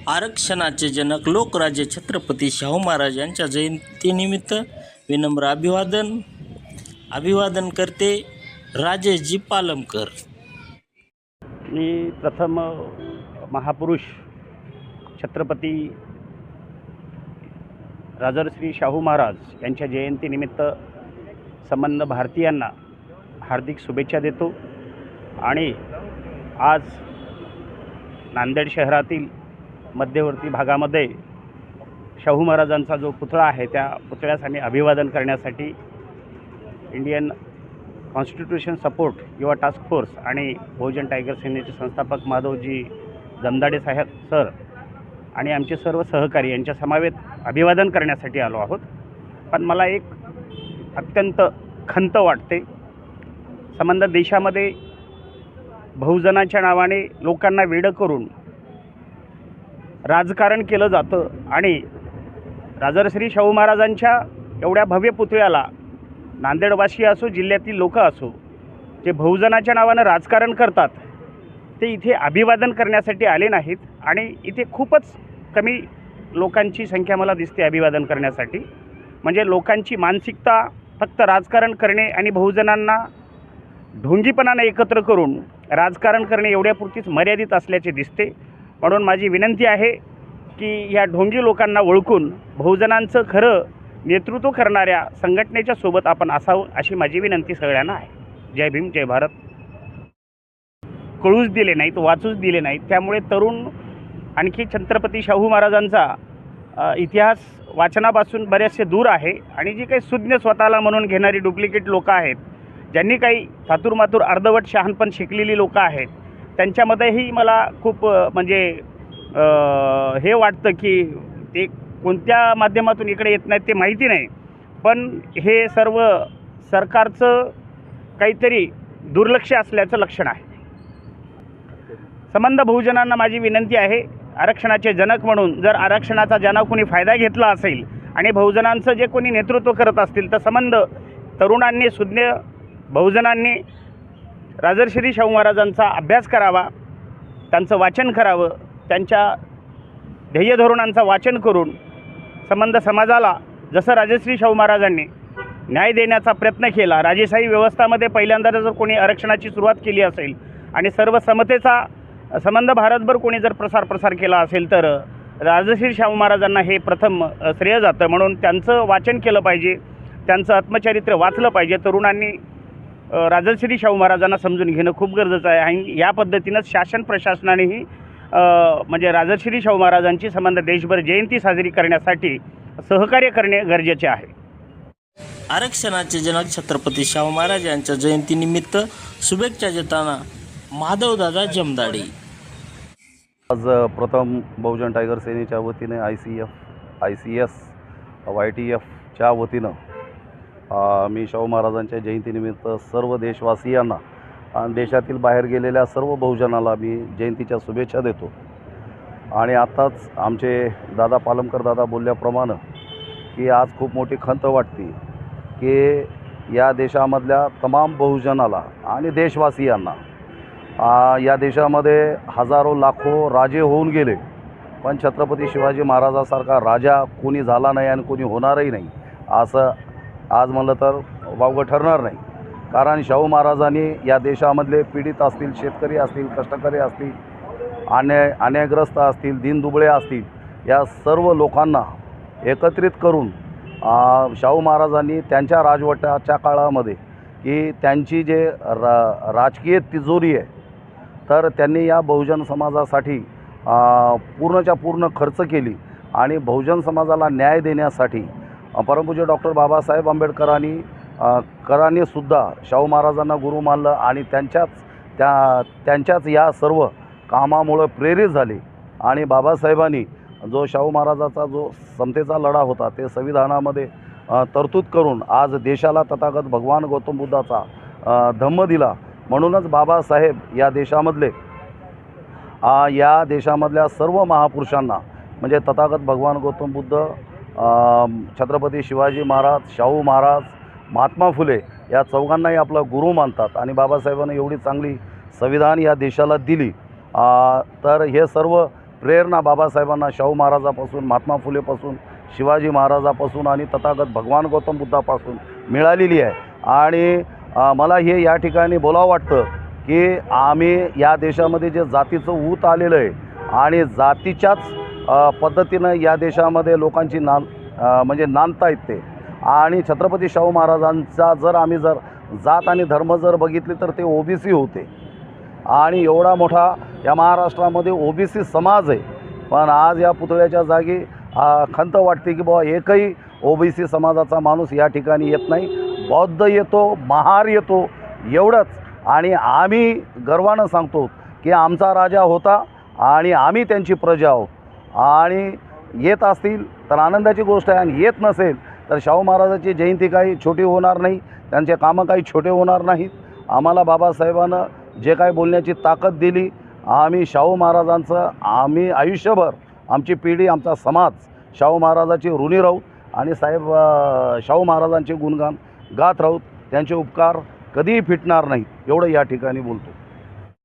आरक्षणाचे जनक लोकराजे छत्रपती शाहू महाराज यांच्या जयंतीनिमित्त विनम्र अभिवादन करते राजेशजी पालमकर। मी प्रथम महापुरुष छत्रपती राजर्षी शाहू महाराज यांच्या जयंतीनिमित्त संबंध भारतीयांना हार्दिक शुभेच्छा देतो। आणि आज नांदेड शहरातील मध्यवर्ती भागामध्ये शाहू महाराजांचा जो पुतळा आहे त्या पुतळ्यास आम्ही अभिवादन करण्यासाठी इंडियन कॉन्स्टिट्यूशन सपोर्ट युवा टास्क फोर्स आणि बहुजन टायगर सेनेचे संस्थापक माधवजी जमदाडे साहेब सर आणि आमचे सर्व सहकारी यांच्या समवेत अभिवादन करण्यासाठी आलो आहोत। पण मला एक अत्यंत खंत वाटते, संबंध देशामध्ये बहुजनाच्या नावाने लोकांना वेडं करून राजकारण केलं जातं आणि राजर्षी शाहू महाराजांच्या एवढ्या भव्य पुतळ्याला नांदेडवासी असो, जिल्ह्यातील लोक असो, जे बहुजनाच्या नावानं राजकारण करतात ते इथे अभिवादन करण्यासाठी आले नाहीत। आणि इथे खूपच कमी लोकांची संख्या मला दिसते अभिवादन करण्यासाठी। म्हणजे लोकांची मानसिकता फक्त राजकारण करणे आणि बहुजनांना ढोंगीपणाने एकत्र करून राजकारण करणे एवढ्यापुरतीच मर्यादित असल्याचे दिसते। म्हणून माझी विनंती आहे की या ढोंगी लोकांना ओळखून बहुजनांचं खरं नेतृत्व करणाऱ्या संघटनेच्या सोबत आपण असावं अशी माझी विनंती सगळ्यांना आहे। जय भीम, जय भारत। कळूच दिले नाहीत, वाचूच दिले नाहीत, त्यामुळे तरुण आणखी छत्रपती शाहू महाराजांचा इतिहास वाचनापासून बरेचसे दूर आहे। आणि जी काही सुज्ञ स्वतःला म्हणून घेणारी डुप्लिकेट लोकं आहेत, ज्यांनी काही थातूरमातूर अर्धवट शहाणपण शिकलेली लोकं आहेत, त्यांच्यामध्येही मला खूप म्हणजे हे वाटतं की ते कोणत्या माध्यमातून इकडे येत नाहीत ते माहिती नाही, पण हे सर्व सरकारचं काहीतरी दुर्लक्ष असल्याचं लक्षण आहे। संबंध बहुजनांना माझी विनंती आहे, आरक्षणाचे जनक म्हणून जर आरक्षणाचा ज्यांना कोणी फायदा घेतला असेल आणि बहुजनांचं जे कोणी नेतृत्व करत असतील तर संबंध तरुणांनी, सुज्ञ बहुजनांनी राजर्षी शाहू महाराजांचा अभ्यास करावा, त्यांचं वाचन करावं, त्यांच्या ध्येय धोरणांचं वाचन करून संबंध समाजाला जसं राजर्षी शाहू महाराजांनी न्याय देण्याचा प्रयत्न केला, राजेशाही व्यवस्थामध्ये पहिल्यांदा जर कोणी आरक्षणाची सुरुवात केली असेल आणि सर्व समतेचा संबंध भारतभर कोणी जर प्रसार केला असेल तर राजर्षी शाहू महाराजांना हे प्रथम श्रेय जातं। म्हणून त्यांचं वाचन केलं पाहिजे, त्यांचं आत्मचरित्र वाचलं पाहिजे। तरुणांनी राजर्षी शाहू महाराजांना समजून घेणं खूप गरजेचं आहे। आणि या पद्धतीनंच शासन प्रशासनानेही म्हणजे राजर्षी शाहू महाराजांची संबंध देशभर जयंती साजरी करण्यासाठी सहकार्य करणे गरजेचे आहे। आरक्षणाचे जनक छत्रपती शाहू महाराज यांच्या जयंतीनिमित्त शुभेच्छा देताना माधवदादा जमदाडे। आज प्रथम बहुजन टायगर सेनेच्या वतीने ICS YTFच्या वतीनं मी शाहू महाराजांच्या जयंतीनिमित्त सर्व देशवासियांना आणि देशातील बाहेर गेलेल्या सर्व बहुजनाला मी जयंतीच्या शुभेच्छा देतो। आणि आत्ताच आमचे दादा पालमकर दादा बोलल्याप्रमाणे की आज खूप मोठी खंत वाटते की या देशामधल्या तमाम बहुजनाला आणि देशवासियांना या देशामध्ये हजारो लाखो राजे होऊन गेले, पण छत्रपती शिवाजी महाराजासारखा राजा कोणी झाला नाही आणि कोणी होणारही नाही असं आज म्हणलं तर वावगं ठरणार नाही। कारण शाहू महाराजांनी या देशामधले पीडित असतील, शेतकरी असतील, कष्टकरी असतील, अन्यायग्रस्त असतील, दीनदुबळे असतील, या सर्व लोकांना एकत्रित करून शाहू महाराजांनी त्यांच्या राजवटाच्या काळामध्ये की त्यांची जे राजकीय तिजोरी आहे तर त्यांनी या बहुजन समाजासाठी पूर्णच्या पूर्ण खर्च केली। आणि बहुजन समाजाला न्याय देण्यासाठी परमपूज्य डॉक्टर बाबासाहेब आंबेडकरांनी सुद्धा शाहू महाराजांना गुरु मानलं आणि त्यांच्याच या सर्व कामामुळे प्रेरित झाले। आणि बाबासाहेबांनी जो शाहू महाराजाचा जो समतेचा लढा होता ते संविधानामध्ये तरतूद करून आज देशाला तथागत भगवान गौतम बुद्धाचा धम्म दिला। म्हणूनच बाबासाहेब या देशामधल्या सर्व महापुरुषांना म्हणजे तथागत भगवान गौतम बुद्ध, छत्रपती शिवाजी महाराज, शाहू महाराज, महात्मा फुले या चौघांनाही आपला गुरु मानतात। आणि बाबासाहेबांनी एवढी चांगली संविधान या देशाला दिली तर हे सर्व प्रेरणा बाबासाहेबांना शाहू महाराजापासून, महात्मा फुलेपासून, शिवाजी महाराजापासून आणि तथागत भगवान गौतम बुद्धापासून मिळालेली आहे. आणि मला हे या ठिकाणी बोलावं वाटतं की आम्ही या देशामध्ये जे जातीचं ऊत आलेलं आहे आणि जातीच्याच पद्धतीनं या देशामध्ये लोकांची म्हणजे नांदता येते. आणि छत्रपती शाहू महाराजांचा आम्ही जर जात आणि धर्म जर बघितले तर ते OBC होते आणि एवढा मोठा या महाराष्ट्रामध्ये OBC समाज आहे. पण आज या पुतळ्याच्या जागी खंत वाटते की बाबा एकही OBC समाजाचा माणूस या ठिकाणी येत नाही. बौद्ध येतो, महार येतो एवढंच. आणि आम्ही गर्वानं सांगतो की आमचा राजा होता आणि आम्ही त्यांची प्रजा आहोत. आणि येत असतील तर आनंदाची गोष्ट आहे, आणि येत नसेल तर शाहू महाराजांची जयंती काही छोटी होणार नाही, त्यांचे कामं काही छोटे होणार नाहीत. आम्हाला बाबासाहेबांनं जे काही बोलण्याची ताकद दिली, आम्ही शाहू महाराजांचं आम्ही आयुष्यभर, आमची पिढी, आमचा समाज शाहू महाराजाची ऋणी राहू आणि साहेब शाहू महाराजांचे गुणगान गात राहू. त्यांचे उपकार कधीही फिटणार नाहीत एवढं या ठिकाणी बोलतो.